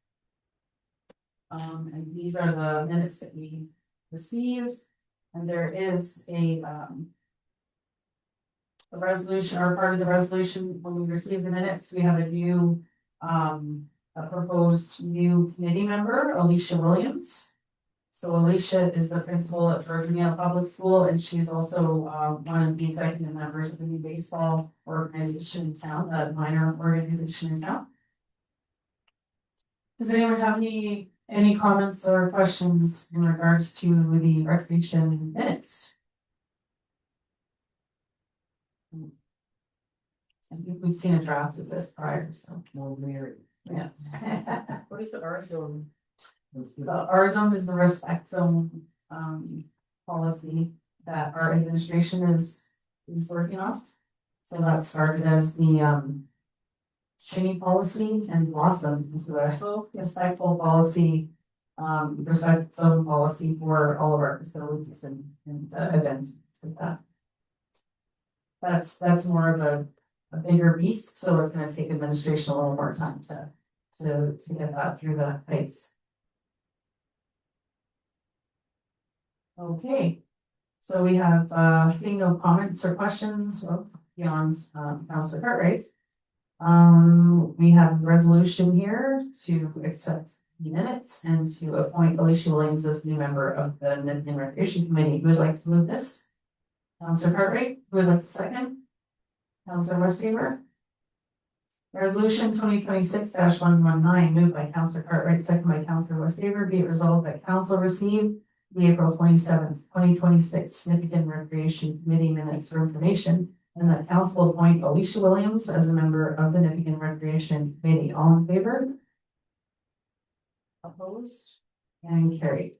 And these are the minutes that we received, and there is a resolution, or part of the resolution, when we receive the minutes, we have a new a proposed new committee member, Alicia Williams. So Alicia is the principal at Georgia Public School, and she's also one of the executive members of the new baseball organization in town, a minor organization in town. Does anyone have any comments or questions in regards to the recreation minutes? I think we've seen a draft of this prior, so. No, Mary. Yeah. What is the R zone? The R zone is the respect zone, policy that our administration is working on. So that started as the, Cheney policy and blossomed into a respectful policy, respect zone policy for all of our facilities and events like that. that's more of a bigger beast, so it's gonna take administration a little more time to get that through the pipes. Okay, so we have, seeing no comments or questions beyond, Councilor Cartwright. We have a resolution here to accept the minutes and to appoint Alicia Williams as new member of the Nipmuc Recreation Committee. Who would like to move this? Councilor Cartwright, who would like to second? Councilor Westhaver. Resolution 2026-119, moved by Councilor Cartwright, second by Councilor Westhaver, be it resolved that council receive the April 27th, 2026 significant recreation committee minutes for information, and that council appoint Alicia Williams as a member of the Nipmuc Recreation Committee. All in favor? Opposed? And carried.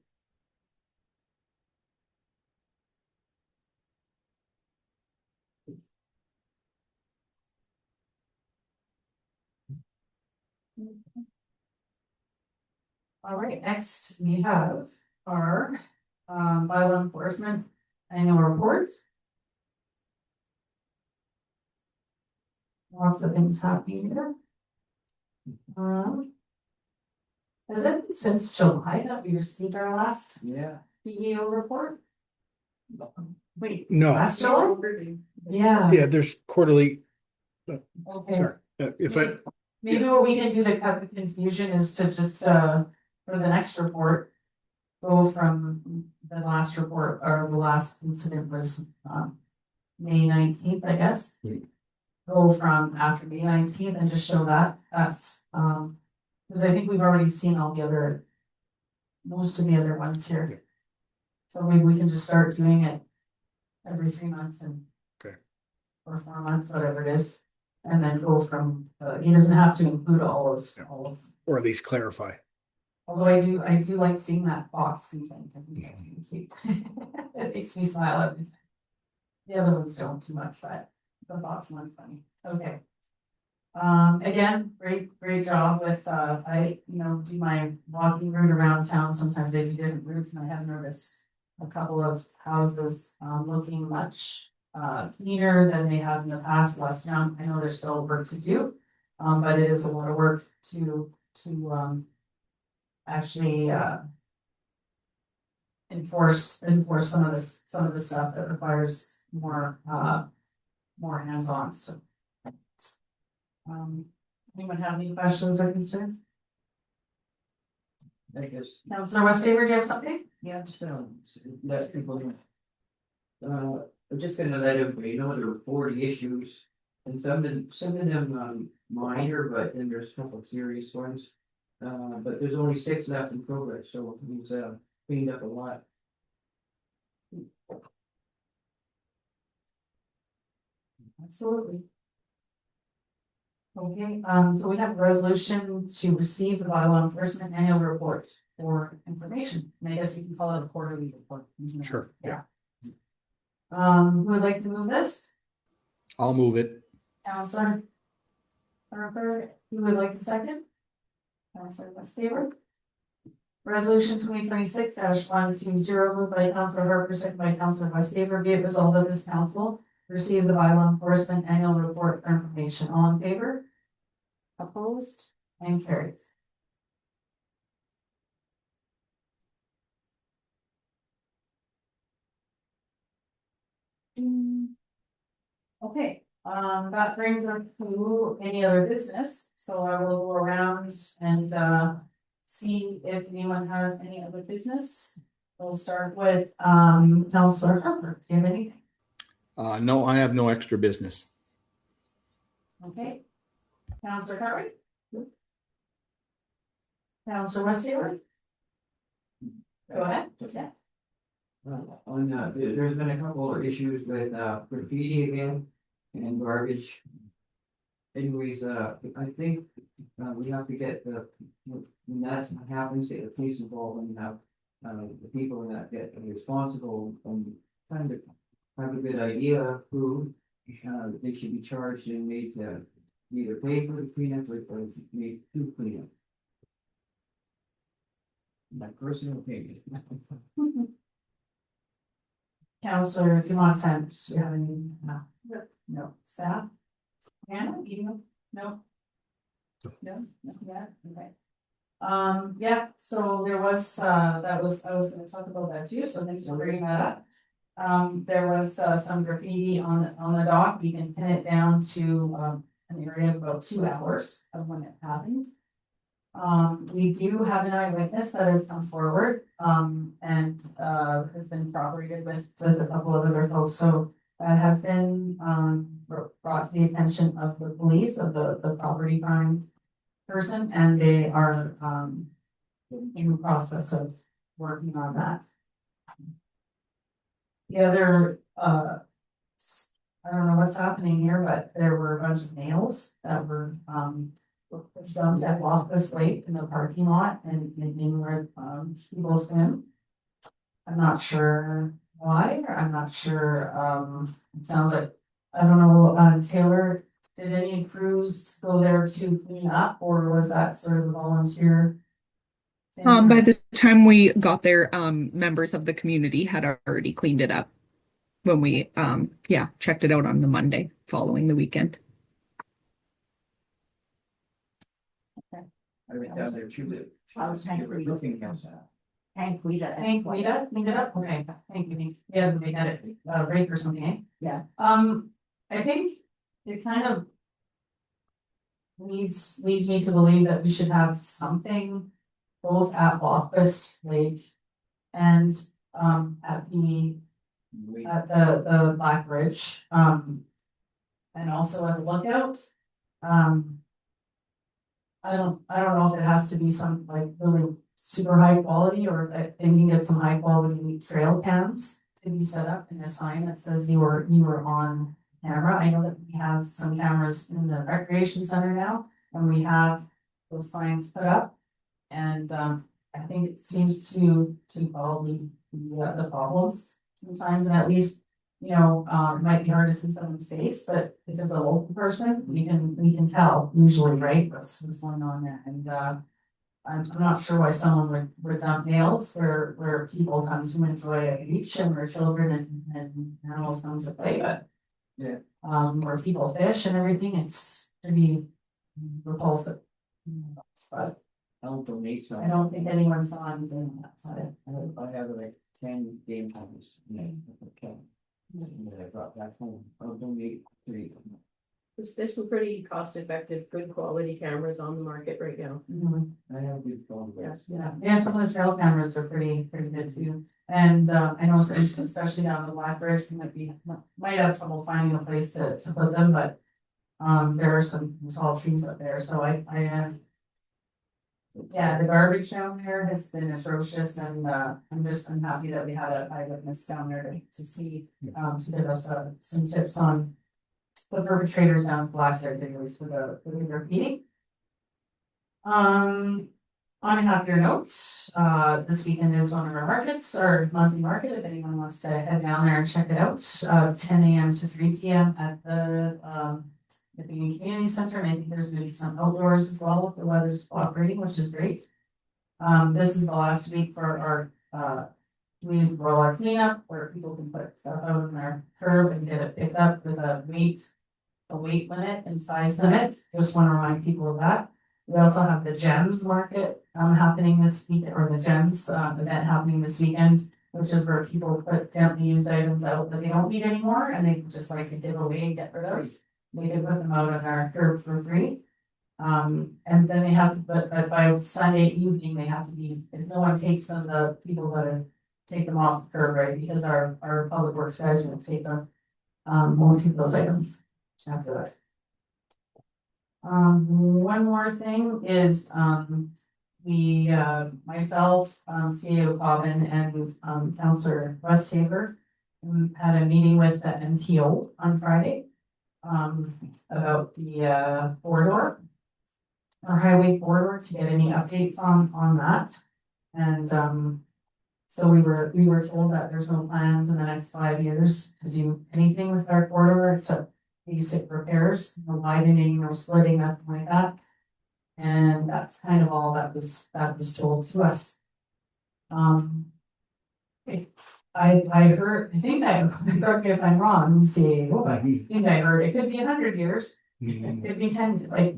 All right, next we have our bylaw enforcement annual report. Lots of things happening here. Has it been since July that we received our last Yeah. PEO report? Wait, No, last July? Yeah. yeah, there's quarterly, Okay. sorry, if I, Maybe what we can do to cut the confusion is to just, for the next report, go from the last report, or the last incident was, May 19th, I guess. Go from after May 19th and just show that, that's, because I think we've already seen all the other, most of the other ones here. So maybe we can just start doing it every 3 months and. Okay. Or 4 months, whatever it is, and then go from, he doesn't have to include all of. or at least clarify. Although I do like seeing that fox complaint, I think that's really cute. It makes me smile every time. The other ones don't too much, but the fox one's funny, okay. Again, great job with, I, do my walking route around town, sometimes they do different routes, and I have noticed a couple of houses, looking much, cleaner than they have in the past, less young. I know there's still work to do, but it is a lot of work to actually enforce some of the stuff that requires more hands-on, so. Anyone have any questions or concerns? I guess, Councilor Westhaver, do you have something? yeah, just let people know. I'm just gonna let everybody know there were 40 issues. And some of them minor, but then there's a couple of serious ones. But there's only 6 left in progress, so he's cleaned up a lot. Absolutely. Okay, so we have a resolution to receive the bylaw enforcement annual report for information, and I guess you can call it a quarterly report. Sure, yeah. Who would like to move this? I'll move it. Councilor Harper, who would like to second? Councilor Westhaver. Resolution 2026-120, moved by Councilor Harper, second by Councilor Westhaver, be it resolved that this council receive the bylaw enforcement annual report for information. All in favor? Opposed? And carries. Okay, that brings us to any other business, so I will go around and see if anyone has any other business. We'll start with Councilor Harper. Do you have anything? No, I have no extra business. Okay. Councilor Cartwright? Councilor Westhaver? Go ahead. Yeah. There's been a couple of issues with graffiti again and garbage. Anyways, I think we have to get when that happens, get the police involved and have the people that get responsible and kind of have a good idea who they should be charged and made to either pay for the cleanup or made to clean up. My personal opinion. Councilor Dumont Sanders, do you have any? No. No. Staff? Hannah, you? No? No, nothing yet, okay. Yeah, so there was, I was gonna talk about that too, so thanks for bringing that up. There was, some graffiti on the dock, we can pin it down to, an area of about 2 hours of when it happened. We do have an eyewitness that has come forward, and, has been corroborated with a couple of other folks, so. That has been, brought to the attention of the police, of the property crime person, and they are, in the process of working on that. The other, I don't know what's happening here, but there were a bunch of nails that were, dumped at Loftus Lake in the parking lot and in where, people swim. I'm not sure why, or I'm not sure, it sounds like, I don't know, Taylor, did any crews go there to clean up, or was that sort of a volunteer thing? By the time we got there, members of the community had already cleaned it up when we, yeah, checked it out on the Monday following the weekend. I went down there too. I was trying to read. Looking against that. Hank Wida, cleaned it up, okay, thank you, yeah, they had it, break or something, eh? Yeah. I think it kind of leads me to believe that we should have something both at Loftus Lake and, at the Black Ridge, and also at the Lookout. I don't know if it has to be some like really super high quality, or if they can get some high quality trail cams to be set up in a sign that says you were on camera. I know that we have some cameras in the recreation center now, and we have those signs put up. And I think it seems to solve the problems sometimes, and at least, you know, it might be hard to see someone's face, but if it's a local person, we can tell usually, right, what's going on there. And I'm not sure why someone would dump nails where people come to enjoy a beach and where children and animals come to play, but Yeah. Where people fish and everything, it's pretty repulsive. But I don't donate, so I don't think anyone saw anything on that side. I have like 10 game times. Okay. I brought that home. I'll donate 3. There's some pretty cost effective, good quality cameras on the market right now. I have good phone. Yeah, some of the trail cameras are pretty good too. And I know since especially down the Black Ridge, we might have trouble finding a place to put them, but there are some tall trees up there, so yeah, the garbage down there has been atrocious, and I'm happy that we had an eyewitness down there to see, to give us some tips on the perpetrators down at Black Ridge, anyways, for the graffiti. On a happier note, this weekend is one of our markets, our monthly market, if anyone wants to head down there and check it out, 10 AM to 3 PM at the community center, and I think there's gonna be some outdoors as well if the weather's cooperating, which is great. This is the last week for our community roller cleanup, where people can put stuff out on their curb and get it picked up with a weight limit and size limit. Just want to remind people of that. We also have the GEMS market happening this week, or the GEMS event happening this weekend, which is where people put gently used items out that they don't need anymore and they just like to give away and get rid of. They can put them out on our curb for free. And then they have to, but by Sunday evening, they have to be, if no one takes them, the people gotta take them off the curb, right? Because our public works guys will take them, won't take those items after that. One more thing is, we, myself, CEO Bobbin and Councillor Westhaver had a meeting with the MTO on Friday about the corridor, our highway corridor, to get any updates on that. And so we were told that there's no plans in the next 5 years to do anything with our corridor except basic repairs, no widening, no splitting, nothing like that. And that's kind of all that was told to us. Okay. I heard, I think correct me if I'm wrong, CAO, but I think I heard it could be 100 years, it could be 10, like.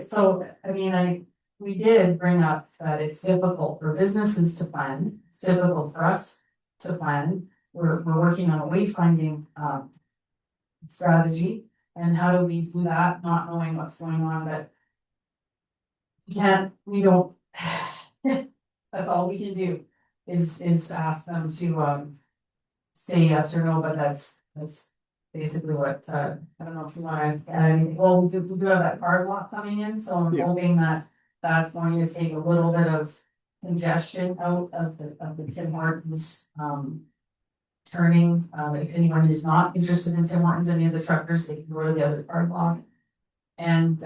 So, I mean, we did bring up that it's difficult for businesses to plan, it's difficult for us to plan. We're working on a wayfinding, strategy, and how do we do that, not knowing what's going on, but we don't, that's all we can do, is ask them to, say yes or no, but that's basically what, I don't know if you wanna, well, we do have that card block coming in, so I'm Yeah. hoping that that's going to take a little bit of congestion out of the Tim Hortons, turning, if anyone is not interested in Tim Hortons, any of the truckers, they can go to the other card block. And,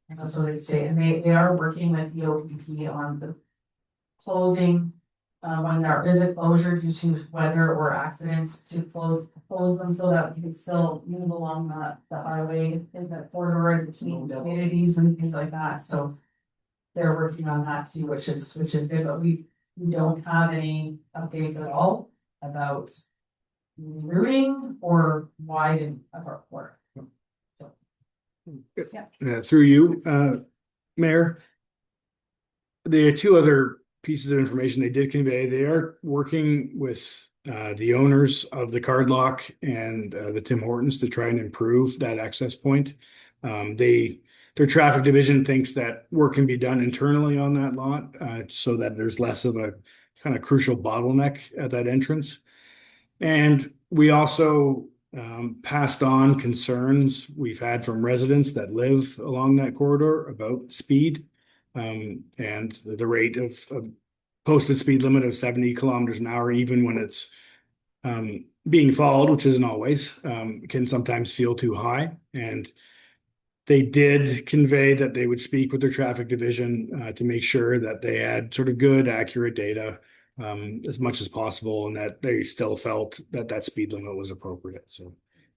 that's what they say, and they are working with the OPP on the closing, when there is a closure due to weather or accidents, to close them so that we can still move along the highway in the corridor between communities and things like that, so. They're working on that too, which is good, but we don't have any updates at all about routing or widening of our port. Through you, Mayor. There are two other pieces of information they did convey. They are working with the owners of the card lock and the Tim Hortons to try and improve that access point. Their traffic division thinks that work can be done internally on that lot, so that there's less of a kind of crucial bottleneck at that entrance. And we also passed on concerns we've had from residents that live along that corridor about speed, and the rate of posted speed limit of 70 kilometers an hour, even when it's being followed, which isn't always, can sometimes feel too high. And they did convey that they would speak with their traffic division to make sure that they had sort of good, accurate data as much as possible, and that they still felt that that speed limit was appropriate. So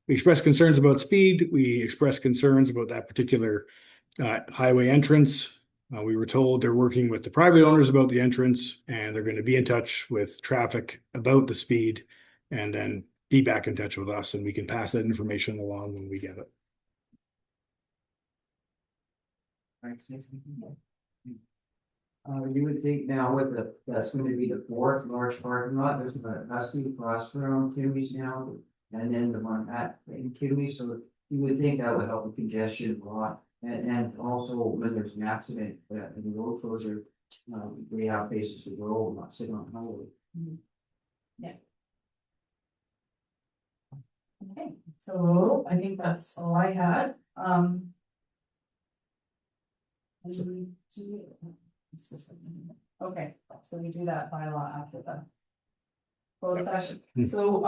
we expressed concerns about speed. We expressed concerns about that particular highway entrance. We were told they're working with the private owners about the entrance, and they're going to be in touch with traffic about the speed, and then be back in touch with us, and we can pass that information along when we get it. You would think now with that's going to be the fourth large parking lot, there's a Husky across from Kimmy's now, and then the one in Kimmy's, so you would think that would help with congestion a lot. And also when there's an accident, in the road closure, we have places to go, not sitting on the highway. Okay, so I think that's all I had, okay, so we do that bylaw after the closed session. So,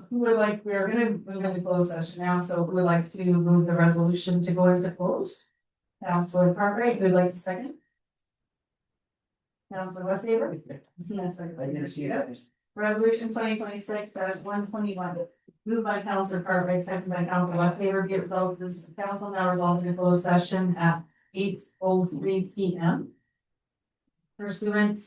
who would like, we're gonna move into closed session now, so who would like to move the resolution to go into close? Councilor Cartwright, who would like to second? Councilor Westhaver? Yes, Resolution 2026-121, moved by Councilor Cartwright, seconded by Councilor Westhaver, be it resolved, this council now resolved in closed session at 8:03 p.m. Pursuant,